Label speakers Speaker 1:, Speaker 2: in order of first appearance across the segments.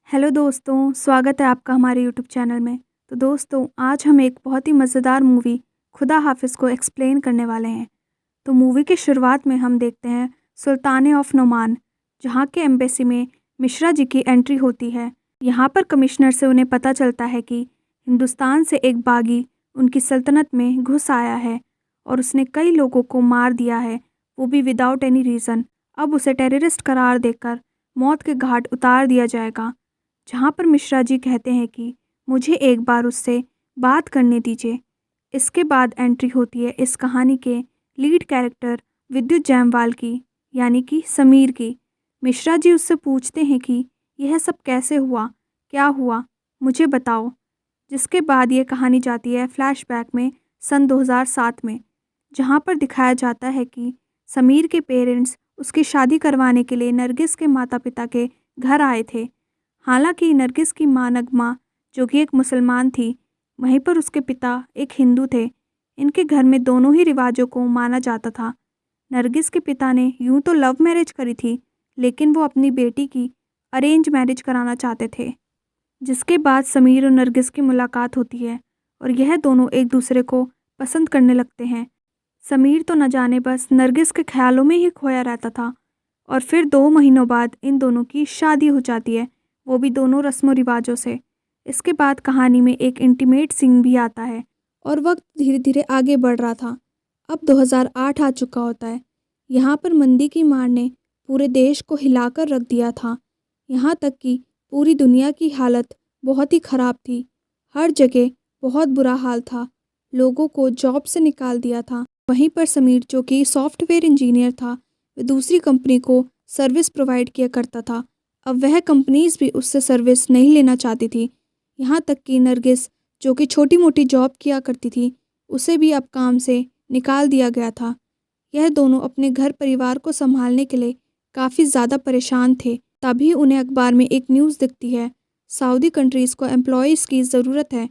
Speaker 1: Hello दोस्तों, स्वागत है आपका हमारे यूट्यूब चैनल में। तो दोस्तों, आज हम एक बहुत ही मज़ेदार मूवी खुदा हाफिज़ को एक्सप्लेन करने वाले हैं। तो मूवी की शुरुआत में हम देखते हैं सुल्तान ऑफ नोमान, जहाँ के एम्बेसी में मिश्रा जी की एंट्री होती है। यहाँ पर कमिश्नर से उन्हें पता चलता है कि हिंदुस्तान से एक बागी उनकी सल्तनत में घुस आया है और उसने कई लोगों को मार दिया है, वो भी विदाउट एनी रीज़न। अब उसे टेररिस्ट करार देकर मौत के घाट उतार दिया जाएगा। जहाँ पर मिश्रा जी कहते हैं कि मुझे एक बार उससे बात करने दीजिए। इसके बाद एंट्री होती है इस कहानी के लीड कैरेक्टर विद्युत जायसवाल की, यानी कि समीर की। मिश्रा जी उससे पूछते हैं कि यह सब कैसे हुआ, क्या हुआ, मुझे बताओ। जिसके बाद ये कहानी जाती है फ्लैशबैक में सन 2007 में, जहाँ पर दिखाया जाता है कि समीर के पेरेंट्स उसकी शादी करवाने के लिए नरगिस के माता पिता के घर आए थे। हालांकि नरगिस की मां नगमा, जो कि एक मुसलमान थी, वहीं पर उसके पिता एक हिंदू थे। इनके घर में दोनों ही रिवाजों को माना जाता था। नरगिस के पिता ने यूं तो लव मैरिज करी थी, लेकिन वो अपनी बेटी की अरेंज मैरिज कराना चाहते थे। जिसके बाद समीर और नरगिस की मुलाकात होती है और यह दोनों एक दूसरे को पसंद करने लगते हैं। समीर तो न जाने बस नरगिस के ख्यालों में ही खोया रहता था और फिर 2 महीनों बाद इन दोनों की शादी हो जाती है, वो भी दोनों रस्मों रिवाजों से। इसके बाद कहानी में एक इंटीमेट सीन भी आता है और वक्त धीरे धीरे आगे बढ़ रहा था। अब 2008 आ चुका होता है। यहाँ पर मंदी की मार ने पूरे देश को हिलाकर रख दिया था। यहाँ तक कि पूरी दुनिया की हालत बहुत ही ख़राब थी। हर जगह बहुत बुरा हाल था। लोगों को जॉब से निकाल दिया था। वहीं पर समीर, जो कि सॉफ्टवेयर इंजीनियर था, वह दूसरी कंपनी को सर्विस प्रोवाइड किया करता था। अब वह कंपनीज भी उससे सर्विस नहीं लेना चाहती थी। यहाँ तक कि नरगिस, जो कि छोटी मोटी जॉब किया करती थी, उसे भी अब काम से निकाल दिया गया था। यह दोनों अपने घर परिवार को संभालने के लिए काफ़ी ज़्यादा परेशान थे। तभी उन्हें अखबार में एक न्यूज़ दिखती है, सऊदी कंट्रीज़ को एम्प्लॉयज़ की ज़रूरत है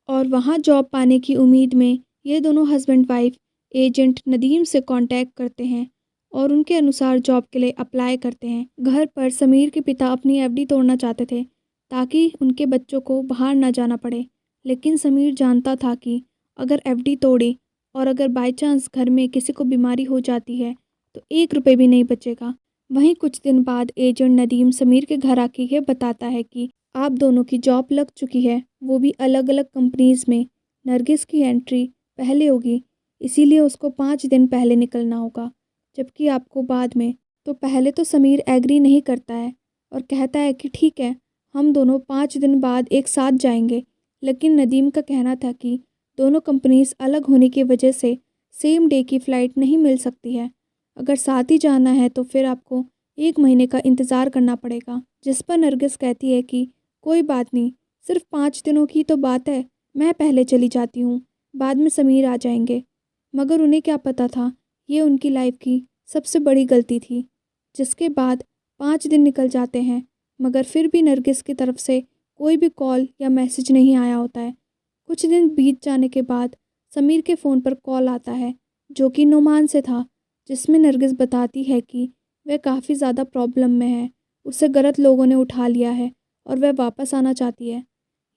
Speaker 1: और वहाँ जॉब पाने की उम्मीद में ये दोनों हस्बैंड वाइफ एजेंट नदीम से कांटेक्ट करते हैं और उनके अनुसार जॉब के लिए अप्लाई करते हैं। घर पर समीर के पिता अपनी एफडी तोड़ना चाहते थे ताकि उनके बच्चों को बाहर ना जाना पड़े, लेकिन समीर जानता था कि अगर एफडी तोड़े और अगर बाई चांस घर में किसी को बीमारी हो जाती है तो 1 रुपये भी नहीं बचेगा। वहीं कुछ दिन बाद एजेंट नदीम समीर के घर आके यह बताता है कि आप दोनों की जॉब लग चुकी है, वो भी अलग अलग कंपनीज़ में। नरगिस की एंट्री पहले होगी, इसीलिए उसको 5 दिन पहले निकलना होगा, जबकि आपको बाद में। तो पहले तो समीर एग्री नहीं करता है और कहता है कि ठीक है, हम दोनों 5 दिन बाद एक साथ जाएंगे। लेकिन नदीम का कहना था कि दोनों कंपनीज अलग होने की वजह से सेम डे की फ़्लाइट नहीं मिल सकती है। अगर साथ ही जाना है तो फिर आपको 1 महीने का इंतज़ार करना पड़ेगा। जिस पर नरगिस कहती है कि कोई बात नहीं, सिर्फ 5 दिनों की तो बात है, मैं पहले चली जाती हूँ, बाद में समीर आ जाएंगे। मगर उन्हें क्या पता था, ये उनकी लाइफ की सबसे बड़ी गलती थी। जिसके बाद 5 दिन निकल जाते हैं, मगर फिर भी नरगिस की तरफ से कोई भी कॉल या मैसेज नहीं आया होता है। कुछ दिन बीत जाने के बाद समीर के फ़ोन पर कॉल आता है, जो कि नुमान से था, जिसमें नरगिस बताती है कि वह काफ़ी ज़्यादा प्रॉब्लम में है, उसे गलत लोगों ने उठा लिया है और वह वापस आना चाहती है।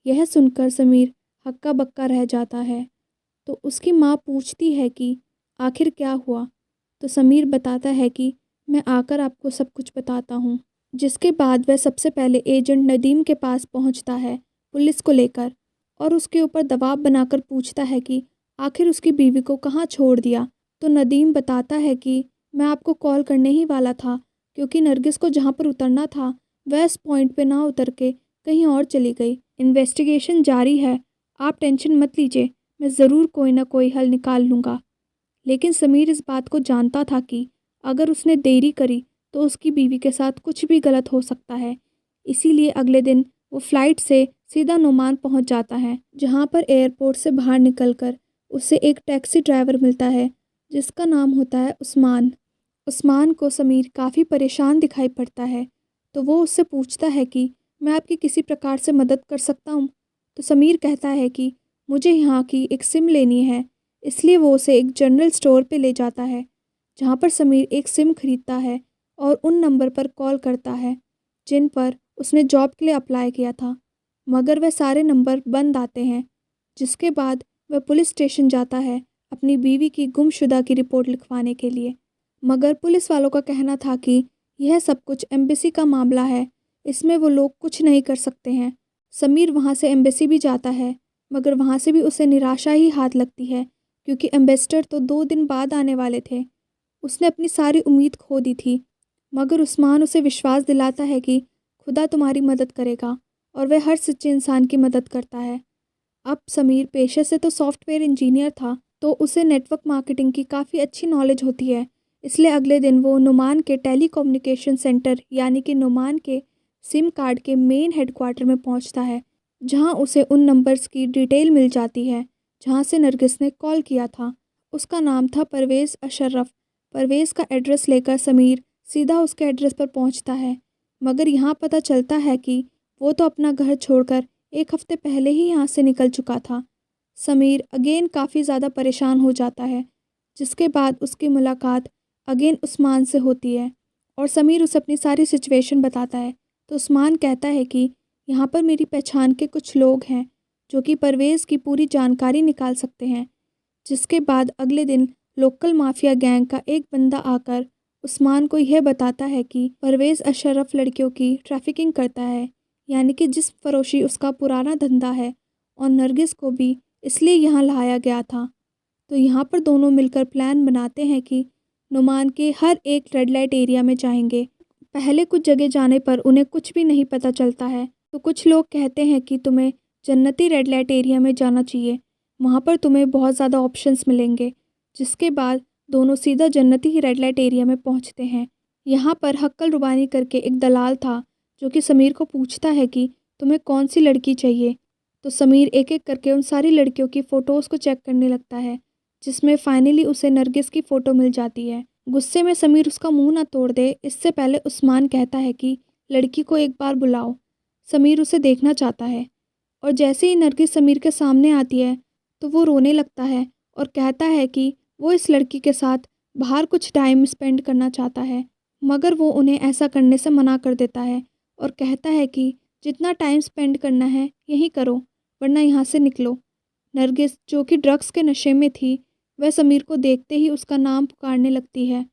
Speaker 1: यह सुनकर समीर हक्का बक्का रह जाता है। तो उसकी माँ पूछती है कि आखिर क्या हुआ, तो समीर बताता है कि मैं आकर आपको सब कुछ बताता हूँ। जिसके बाद वह सबसे पहले एजेंट नदीम के पास पहुँचता है पुलिस को लेकर और उसके ऊपर दबाव बनाकर पूछता है कि आखिर उसकी बीवी को कहाँ छोड़ दिया। तो नदीम बताता है कि मैं आपको कॉल करने ही वाला था, क्योंकि नरगिस को जहाँ पर उतरना था वह इस पॉइंट पे ना उतर के कहीं और चली गई। इन्वेस्टिगेशन जारी है, आप टेंशन मत लीजिए, मैं ज़रूर कोई ना कोई हल निकाल लूँगा। लेकिन समीर इस बात को जानता था कि अगर उसने देरी करी तो उसकी बीवी के साथ कुछ भी गलत हो सकता है। इसीलिए अगले दिन वो फ़्लाइट से सीधा नुमान पहुंच जाता है, जहां पर एयरपोर्ट से बाहर निकलकर उसे एक टैक्सी ड्राइवर मिलता है जिसका नाम होता है उस्मान। उस्मान को समीर काफ़ी परेशान दिखाई पड़ता है, तो वो उससे पूछता है कि मैं आपकी किसी प्रकार से मदद कर सकता हूँ। तो समीर कहता है कि मुझे यहाँ की एक सिम लेनी है, इसलिए वो उसे एक जनरल स्टोर पे ले जाता है, जहाँ पर समीर एक सिम खरीदता है और उन नंबर पर कॉल करता है जिन पर उसने जॉब के लिए अप्लाई किया था, मगर वह सारे नंबर बंद आते हैं। जिसके बाद वह पुलिस स्टेशन जाता है अपनी बीवी की गुमशुदा की रिपोर्ट लिखवाने के लिए। मगर पुलिस वालों का कहना था कि यह सब कुछ एम्बेसी का मामला है, इसमें वो लोग कुछ नहीं कर सकते हैं। समीर वहाँ से एम्बेसी भी जाता है, मगर वहाँ से भी उसे निराशा ही हाथ लगती है, क्योंकि एम्बेसडर तो 2 दिन बाद आने वाले थे। उसने अपनी सारी उम्मीद खो दी थी, मगर उस्मान उसे विश्वास दिलाता है कि खुदा तुम्हारी मदद करेगा और वह हर सच्चे इंसान की मदद करता है। अब समीर पेशे से तो सॉफ्टवेयर इंजीनियर था, तो उसे नेटवर्क मार्केटिंग की काफ़ी अच्छी नॉलेज होती है। इसलिए अगले दिन वो नुमान के टेलीकम्युनिकेशन सेंटर यानी कि नुमान के सिम कार्ड के मेन हेडक्वार्टर में पहुंचता है, जहां उसे उन नंबर्स की डिटेल मिल जाती है जहां से नरगिस ने कॉल किया था। उसका नाम था परवेज़ अशरफ। परवेज़ का एड्रेस लेकर समीर सीधा उसके एड्रेस पर पहुंचता है, मगर यहाँ पता चलता है कि वो तो अपना घर छोड़कर 1 हफ्ते पहले ही यहाँ से निकल चुका था। समीर अगेन काफ़ी ज़्यादा परेशान हो जाता है, जिसके बाद उसकी मुलाकात अगेन उस्मान से होती है और समीर उसे अपनी सारी सिचुएशन बताता है। तो उस्मान कहता है कि यहाँ पर मेरी पहचान के कुछ लोग हैं जो कि परवेज़ की पूरी जानकारी निकाल सकते हैं। जिसके बाद अगले दिन लोकल माफिया गैंग का एक बंदा आकर उस्मान को यह बताता है कि परवेज़ अशरफ लड़कियों की ट्रैफिकिंग करता है, यानी कि जिस्म फरोशी उसका पुराना धंधा है, और नरगिस को भी इसलिए यहाँ लाया गया था। तो यहाँ पर दोनों मिलकर प्लान बनाते हैं कि नुमान के हर एक रेड लाइट एरिया में जाएंगे। पहले कुछ जगह जाने पर उन्हें कुछ भी नहीं पता चलता है, तो कुछ लोग कहते हैं कि तुम्हें जन्नती रेड लाइट एरिया में जाना चाहिए, वहाँ पर तुम्हें बहुत ज़्यादा ऑप्शंस मिलेंगे। जिसके बाद दोनों सीधा जन्नती ही रेड लाइट एरिया में पहुँचते हैं। यहाँ पर हक्कल रुबानी करके एक दलाल था, जो कि समीर को पूछता है कि तुम्हें कौन सी लड़की चाहिए। तो समीर एक एक करके उन सारी लड़कियों की फ़ोटोज़ को चेक करने लगता है, जिसमें फाइनली उसे नरगिस की फ़ोटो मिल जाती है। गुस्से में समीर उसका मुंह ना तोड़ दे, इससे पहले उस्मान कहता है कि लड़की को एक बार बुलाओ। समीर उसे देखना चाहता है, और जैसे ही नरगिस समीर के सामने आती है तो वो रोने लगता है और कहता है कि वो इस लड़की के साथ बाहर कुछ टाइम स्पेंड करना चाहता है, मगर वो उन्हें ऐसा करने से मना कर देता है और कहता है कि जितना टाइम स्पेंड करना है यहीं करो, वरना यहाँ से निकलो। नरगिस, जो कि ड्रग्स के नशे में थी, वह समीर को देखते ही उसका नाम पुकारने लगती है।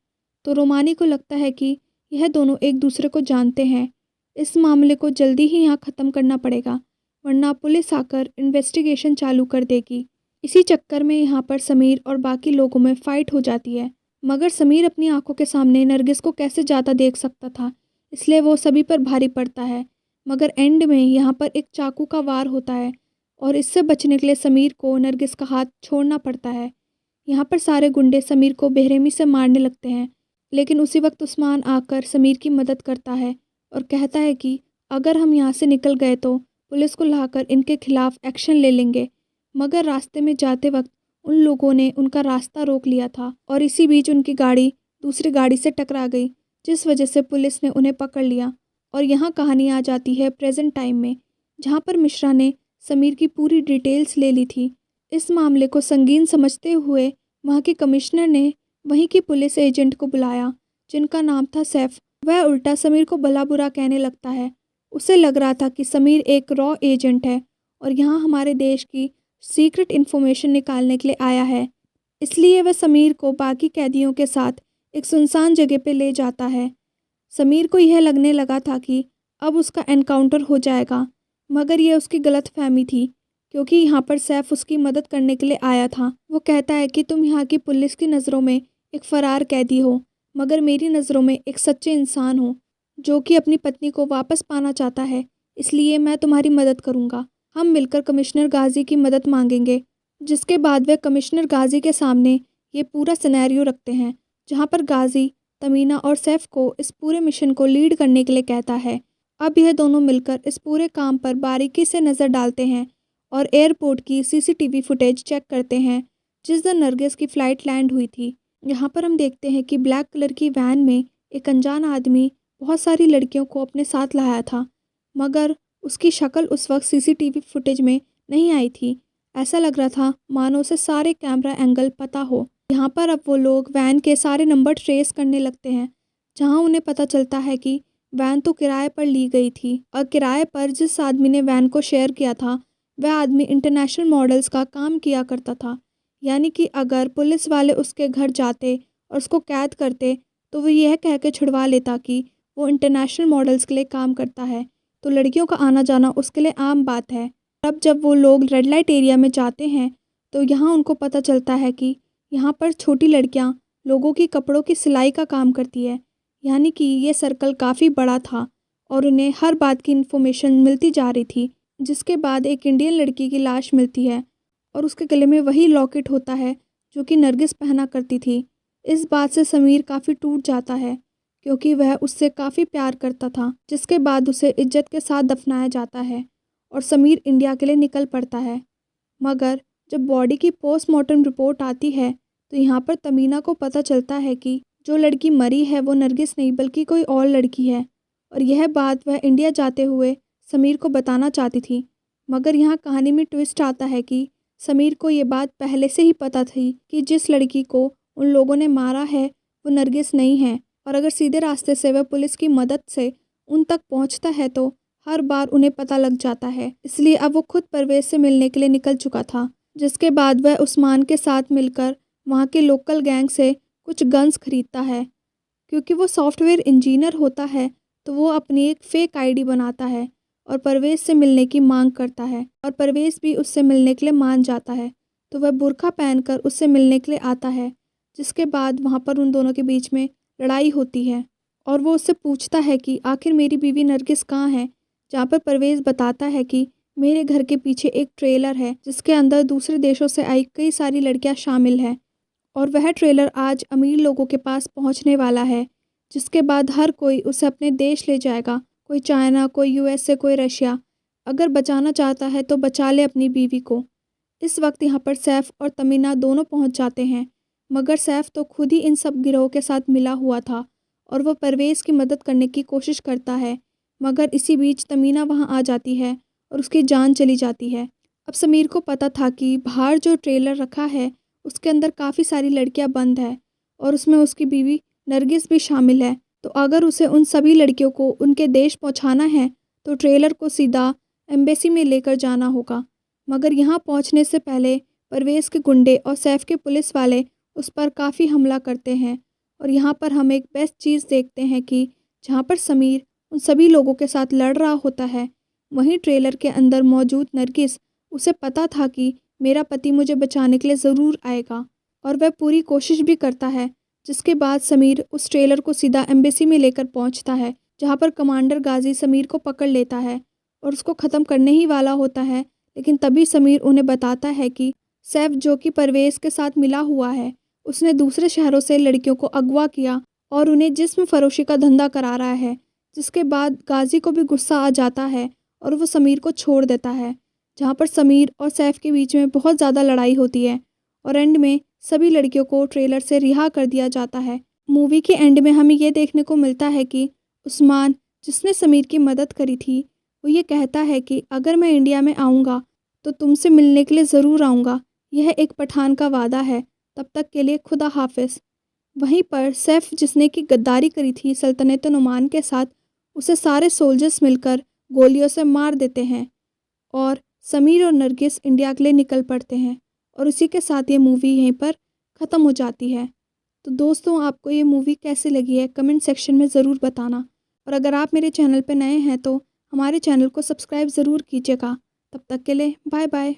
Speaker 1: तो रोमानी को लगता है कि यह दोनों एक दूसरे को जानते हैं। इस मामले को जल्दी ही यहाँ ख़त्म करना पड़ेगा, वरना पुलिस आकर इन्वेस्टिगेशन चालू कर देगी। इसी चक्कर में यहाँ पर समीर और बाकी लोगों में फ़ाइट हो जाती है, मगर समीर अपनी आंखों के सामने नरगिस को कैसे ज़्यादा देख सकता था, इसलिए वो सभी पर भारी पड़ता है। मगर एंड में यहाँ पर एक चाकू का वार होता है, और इससे बचने के लिए समीर को नरगिस का हाथ छोड़ना पड़ता है। यहाँ पर सारे गुंडे समीर को बेरहमी से मारने लगते हैं, लेकिन उसी वक्त उस्मान आकर समीर की मदद करता है और कहता है कि अगर हम यहाँ से निकल गए तो पुलिस को लाकर इनके खिलाफ एक्शन ले लेंगे। मगर रास्ते में जाते वक्त उन लोगों ने उनका रास्ता रोक लिया था, और इसी बीच उनकी गाड़ी दूसरी गाड़ी से टकरा गई, जिस वजह से पुलिस ने उन्हें पकड़ लिया। और यहाँ कहानी आ जाती है प्रेजेंट टाइम में, जहाँ पर मिश्रा ने समीर की पूरी डिटेल्स ले ली थी। इस मामले को संगीन समझते हुए वहाँ के कमिश्नर ने वहीं की पुलिस एजेंट को बुलाया, जिनका नाम था सैफ। वह उल्टा समीर को भला बुरा कहने लगता है। उसे लग रहा था कि समीर एक रॉ एजेंट है और यहाँ हमारे देश की सीक्रेट इन्फॉर्मेशन निकालने के लिए आया है। इसलिए वह समीर को बाकी कैदियों के साथ एक सुनसान जगह पे ले जाता है। समीर को यह लगने लगा था कि अब उसका एनकाउंटर हो जाएगा, मगर यह उसकी गलतफहमी थी, क्योंकि यहाँ पर सैफ उसकी मदद करने के लिए आया था। वो कहता है कि तुम यहाँ की पुलिस की नज़रों में एक फ़रार कैदी हो, मगर मेरी नज़रों में एक सच्चे इंसान हो जो कि अपनी पत्नी को वापस पाना चाहता है, इसलिए मैं तुम्हारी मदद करूँगा। हम मिलकर कमिश्नर गाजी की मदद मांगेंगे। जिसके बाद वे कमिश्नर गाजी के सामने ये पूरा सिनेरियो रखते हैं, जहाँ पर गाजी तमीना और सैफ को इस पूरे मिशन को लीड करने के लिए कहता है। अब यह दोनों मिलकर इस पूरे काम पर बारीकी से नज़र डालते हैं और एयरपोर्ट की सीसीटीवी फुटेज चेक करते हैं, जिस दिन नरगिस की फ़्लाइट लैंड हुई थी। यहाँ पर हम देखते हैं कि ब्लैक कलर की वैन में एक अनजान आदमी बहुत सारी लड़कियों को अपने साथ लाया था, मगर उसकी शक्ल उस वक्त सीसीटीवी फुटेज में नहीं आई थी। ऐसा लग रहा था मानो उसे सारे कैमरा एंगल पता हो। यहाँ पर अब वो लोग वैन के सारे नंबर ट्रेस करने लगते हैं, जहाँ उन्हें पता चलता है कि वैन तो किराए पर ली गई थी और किराए पर जिस आदमी ने वैन को शेयर किया था वह आदमी इंटरनेशनल मॉडल्स का काम किया करता था। यानी कि अगर पुलिस वाले उसके घर जाते और उसको कैद करते तो वो यह कह के छुड़वा लेता कि वो इंटरनेशनल मॉडल्स के लिए काम करता है, तो लड़कियों का आना जाना उसके लिए आम बात है। अब जब वो लोग रेड लाइट एरिया में जाते हैं तो यहाँ उनको पता चलता है कि यहाँ पर छोटी लड़कियाँ लोगों की कपड़ों की सिलाई का काम करती है। यानी कि ये सर्कल काफ़ी बड़ा था और उन्हें हर बात की इन्फॉर्मेशन मिलती जा रही थी। जिसके बाद एक इंडियन लड़की की लाश मिलती है और उसके गले में वही लॉकेट होता है जो कि नरगिस पहना करती थी। इस बात से समीर काफ़ी टूट जाता है क्योंकि वह उससे काफ़ी प्यार करता था। जिसके बाद उसे इज्जत के साथ दफनाया जाता है और समीर इंडिया के लिए निकल पड़ता है। मगर जब बॉडी की पोस्टमार्टम रिपोर्ट आती है तो यहाँ पर तमीना को पता चलता है कि जो लड़की मरी है वो नरगिस नहीं बल्कि कोई और लड़की है, और यह बात वह इंडिया जाते हुए समीर को बताना चाहती थी। मगर यहाँ कहानी में ट्विस्ट आता है कि समीर को ये बात पहले से ही पता थी कि जिस लड़की को उन लोगों ने मारा है वो नरगिस नहीं है, और अगर सीधे रास्ते से वह पुलिस की मदद से उन तक पहुँचता है तो हर बार उन्हें पता लग जाता है। इसलिए अब वो खुद परवेज से मिलने के लिए निकल चुका था। जिसके बाद वह उस्मान के साथ मिलकर वहाँ के लोकल गैंग से कुछ गन्स खरीदता है। क्योंकि वो सॉफ्टवेयर इंजीनियर होता है तो वो अपनी एक फ़ेक आईडी बनाता है और परवेज़ से मिलने की मांग करता है, और परवेज़ भी उससे मिलने के लिए मान जाता है। तो वह बुर्का पहनकर उससे मिलने के लिए आता है। जिसके बाद वहाँ पर उन दोनों के बीच में लड़ाई होती है और वो उससे पूछता है कि आखिर मेरी बीवी नरगिस कहाँ है। जहाँ पर परवेज़ बताता है कि मेरे घर के पीछे एक ट्रेलर है जिसके अंदर दूसरे देशों से आई कई सारी लड़कियाँ शामिल हैं, और वह ट्रेलर आज अमीर लोगों के पास पहुंचने वाला है। जिसके बाद हर कोई उसे अपने देश ले जाएगा, कोई चाइना, कोई यूएसए, कोई रशिया। अगर बचाना चाहता है तो बचा ले अपनी बीवी को। इस वक्त यहाँ पर सैफ और तमीना दोनों पहुँच जाते हैं, मगर सैफ तो खुद ही इन सब गिरोह के साथ मिला हुआ था और वह परवेज़ की मदद करने की कोशिश करता है। मगर इसी बीच तमीना वहाँ आ जाती है और उसकी जान चली जाती है। अब समीर को पता था कि बाहर जो ट्रेलर रखा है उसके अंदर काफ़ी सारी लड़कियां बंद है और उसमें उसकी बीवी नरगिस भी शामिल है। तो अगर उसे उन सभी लड़कियों को उनके देश पहुंचाना है तो ट्रेलर को सीधा एम्बेसी में लेकर जाना होगा। मगर यहाँ पहुँचने से पहले परवेज़ के गुंडे और सैफ के पुलिस वाले उस पर काफ़ी हमला करते हैं, और यहाँ पर हम एक बेस्ट चीज़ देखते हैं कि जहाँ पर समीर उन सभी लोगों के साथ लड़ रहा होता है वहीं ट्रेलर के अंदर मौजूद नरगिस, उसे पता था कि मेरा पति मुझे बचाने के लिए ज़रूर आएगा, और वह पूरी कोशिश भी करता है। जिसके बाद समीर उस ट्रेलर को सीधा एम्बेसी में लेकर पहुंचता है जहां पर कमांडर गाजी समीर को पकड़ लेता है और उसको ख़त्म करने ही वाला होता है। लेकिन तभी समीर उन्हें बताता है कि सैफ जो कि परवेज़ के साथ मिला हुआ है उसने दूसरे शहरों से लड़कियों को अगवा किया और उन्हें जिस्म फरोशी का धंधा करा रहा है। जिसके बाद गाजी को भी गुस्सा आ जाता है और वो समीर को छोड़ देता है, जहाँ पर समीर और सैफ के बीच में बहुत ज़्यादा लड़ाई होती है और एंड में सभी लड़कियों को ट्रेलर से रिहा कर दिया जाता है। मूवी के एंड में हमें ये देखने को मिलता है कि उस्मान, जिसने समीर की मदद करी थी, वो ये कहता है कि अगर मैं इंडिया में आऊँगा तो तुमसे मिलने के लिए ज़रूर आऊँगा। यह एक पठान का वादा है। तब तक के लिए खुदा हाफिज़। वहीं पर सैफ, जिसने की गद्दारी करी थी सल्तनत नुमान के साथ, उसे सारे सोल्जर्स मिलकर गोलियों से मार देते हैं और समीर और नरगिस इंडिया के लिए निकल पड़ते हैं, और इसी के साथ ये मूवी यहीं पर ख़त्म हो जाती है। तो दोस्तों, आपको ये मूवी कैसे लगी है कमेंट सेक्शन में ज़रूर बताना, और अगर आप मेरे चैनल पर नए हैं तो हमारे चैनल को सब्सक्राइब ज़रूर कीजिएगा। तब तक के लिए बाय बाय।